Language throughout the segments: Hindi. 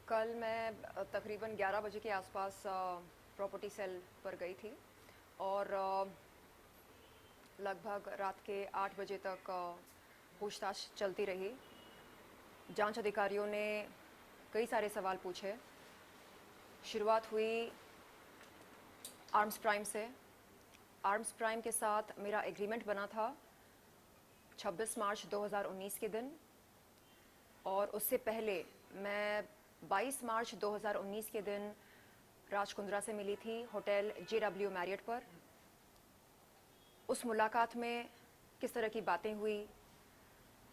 कल मैं तकरीबन 11 बजे के आसपास प्रॉपर्टी सेल पर गई थी और लगभग रात के 8 बजे तक पूछताछ चलती रही। जांच अधिकारियों ने कई सारे सवाल पूछे। शुरुआत हुई आर्म्स प्राइम से। आर्म्स प्राइम के साथ मेरा एग्रीमेंट बना था 26 मार्च 2019 के दिन, और उससे पहले मैं 22 मार्च 2019 के दिन राज कुंद्रा से मिली थी होटल JW मैरियट पर। उस मुलाकात में किस तरह की बातें हुई,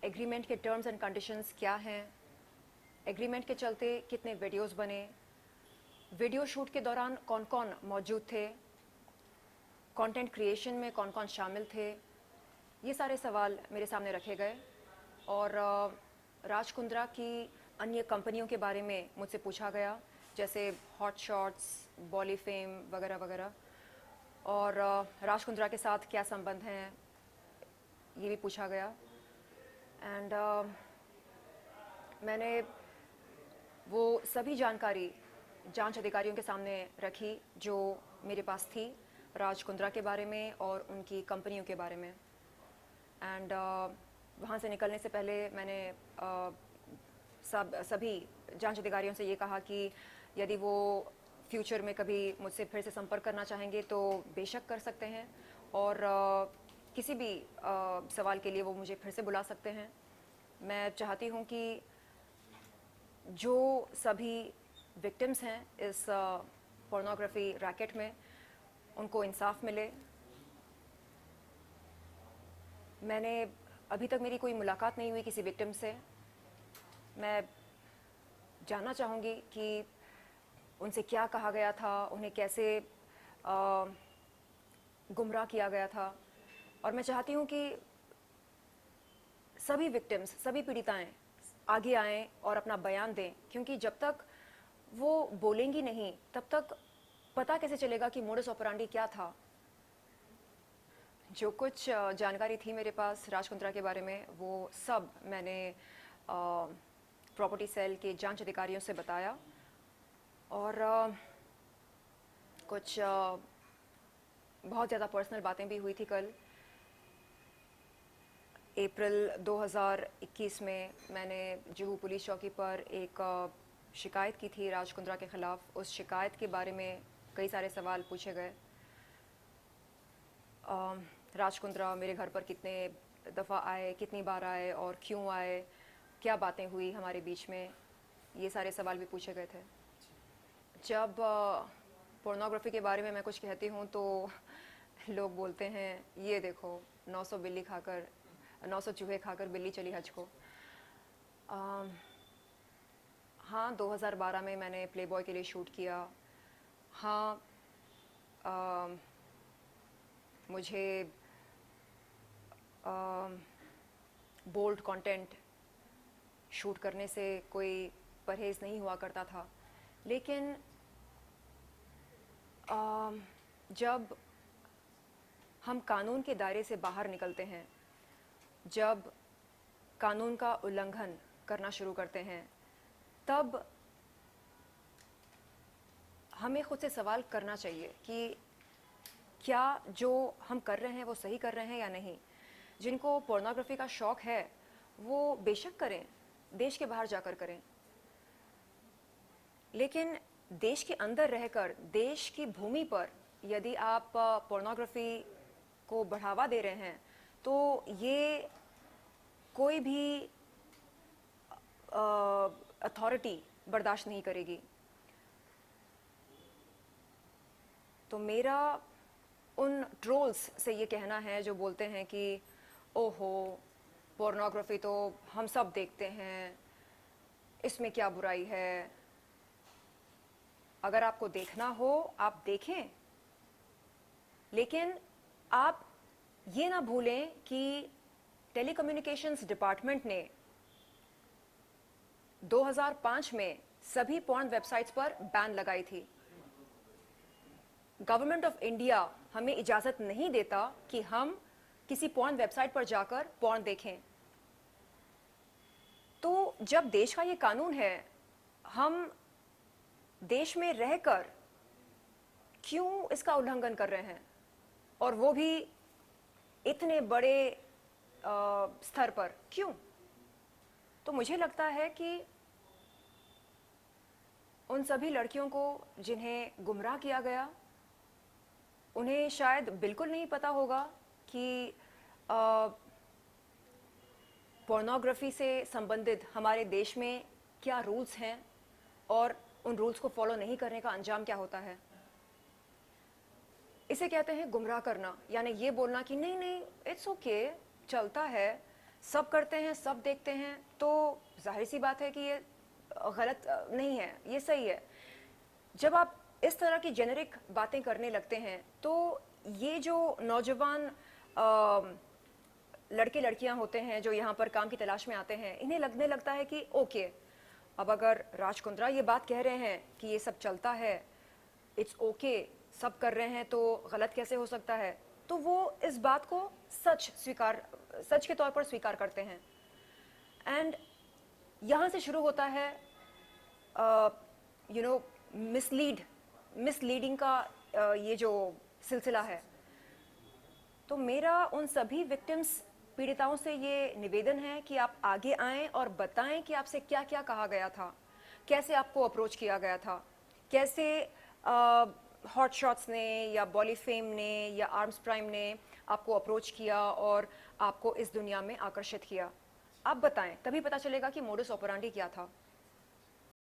एग्रीमेंट के टर्म्स एंड कंडीशंस क्या हैं, एग्रीमेंट के चलते कितने वीडियोस बने, वीडियो शूट के दौरान कौन कौन मौजूद थे, कंटेंट क्रिएशन में कौन कौन शामिल थे, ये सारे सवाल मेरे सामने रखे गए। और राज कुंद्रा की अन्य कंपनियों के बारे में मुझसे पूछा गया, जैसे हॉट शॉट्स, बॉली फेम वगैरह वगैरह, और राज कुंद्रा के साथ क्या संबंध हैं ये भी पूछा गया। एंड मैंने वो सभी जानकारी जांच अधिकारियों के सामने रखी जो मेरे पास थी राज कुंद्रा के बारे में और उनकी कंपनियों के बारे में। एंड वहाँ से निकलने से पहले मैंने सभी जांच अधिकारियों से ये कहा कि यदि वो फ्यूचर में कभी मुझसे फिर से संपर्क करना चाहेंगे तो बेशक कर सकते हैं, और किसी भी सवाल के लिए वो मुझे फिर से बुला सकते हैं। मैं चाहती हूँ कि जो सभी विक्टिम्स हैं इस पोर्नोग्राफी रैकेट में, उनको इंसाफ मिले। मैंने अभी तक मेरी कोई मुलाकात नहीं हुई किसी विक्टिम से। मैं जानना चाहूँगी कि उनसे क्या कहा गया था, उन्हें कैसे गुमराह किया गया था। और मैं चाहती हूँ कि सभी विक्टिम्स, सभी पीड़िताएं आगे आएं और अपना बयान दें, क्योंकि जब तक वो बोलेंगी नहीं तब तक पता कैसे चलेगा कि मोडस ऑपरेंडी क्या था। जो कुछ जानकारी थी मेरे पास राज कुंद्रा के बारे में, वो सब मैंने प्रॉपर्टी सेल के जांच अधिकारियों से बताया। और कुछ बहुत ज़्यादा पर्सनल बातें भी हुई थी कल। अप्रैल 2021 में मैंने जुहू पुलिस चौकी पर एक शिकायत की थी राज कुंद्रा के ख़िलाफ़। उस शिकायत के बारे में कई सारे सवाल पूछे गए। राज कुंद्रा मेरे घर पर कितने दफ़ा आए, कितनी बार आए और क्यों आए, क्या बातें हुई हमारे बीच में, ये सारे सवाल भी पूछे गए थे। जब पोर्नोग्राफी के बारे में मैं कुछ कहती हूँ तो लोग बोलते हैं ये देखो 900 चूहे खाकर बिल्ली चली हज को। हाँ, 2012 में मैंने प्लेबॉय के लिए शूट किया। हाँ, मुझे बोल्ड कंटेंट शूट करने से कोई परहेज़ नहीं हुआ करता था, लेकिन जब हम कानून के दायरे से बाहर निकलते हैं, जब कानून का उल्लंघन करना शुरू करते हैं, तब हमें खुद से सवाल करना चाहिए कि क्या जो हम कर रहे हैं वो सही कर रहे हैं या नहीं। जिनको पोर्नोग्राफी का शौक़ है वो बेशक करें, देश के बाहर जाकर करें, लेकिन देश के अंदर रहकर देश की भूमि पर यदि आप पोर्नोग्राफी को बढ़ावा दे रहे हैं तो ये कोई भी अथॉरिटी बर्दाश्त नहीं करेगी। तो मेरा उन ट्रोल्स से ये कहना है जो बोलते हैं कि ओहो पोर्नोग्राफी तो हम सब देखते हैं, इसमें क्या बुराई है, अगर आपको देखना हो आप देखें, लेकिन आप ये ना भूलें कि टेलीकम्युनिकेशंस डिपार्टमेंट ने 2005 में सभी पॉर्न वेबसाइट्स पर बैन लगाई थी। गवर्नमेंट ऑफ इंडिया हमें इजाज़त नहीं देता कि हम किसी पॉर्न वेबसाइट पर जाकर पॉर्न देखें। तो जब देश का ये कानून है, हम देश में रहकर क्यों इसका उल्लंघन कर रहे हैं, और वो भी इतने बड़े स्तर पर क्यों? तो मुझे लगता है कि उन सभी लड़कियों को जिन्हें गुमराह किया गया, उन्हें शायद बिल्कुल नहीं पता होगा कि पोर्नोग्राफी से संबंधित हमारे देश में क्या रूल्स हैं और उन रूल्स को फॉलो नहीं करने का अंजाम क्या होता है। इसे कहते हैं गुमराह करना, यानी ये बोलना कि नहीं नहीं इट्स ओके, चलता है, सब करते हैं, सब देखते हैं, तो जाहिर सी बात है कि ये गलत नहीं है, ये सही है। जब आप इस तरह की जेनेरिक बातें करने लगते हैं तो ये जो नौजवान लड़के लड़कियां होते हैं जो यहाँ पर काम की तलाश में आते हैं, इन्हें लगने लगता है कि ओके, अब अगर राज कुंद्रा ये बात कह रहे हैं कि ये सब चलता है, इट्स ओके, सब कर रहे हैं, तो गलत कैसे हो सकता है? तो वो इस बात को सच के तौर पर स्वीकार करते हैं। एंड यहाँ से शुरू होता है मिसलीडिंग का ये जो सिलसिला है। तो मेरा उन सभी विक्टिम्स, पीड़िताओं से ये निवेदन है कि आप आगे आएं और बताएं कि आपसे क्या क्या कहा गया था, कैसे आपको अप्रोच किया गया था, कैसे हॉट शॉट्स ने या बॉलीफेम ने या आर्म्स प्राइम ने आपको अप्रोच किया और आपको इस दुनिया में आकर्षित किया। आप बताएं, तभी पता चलेगा कि मोडस ऑपरेंडी क्या था।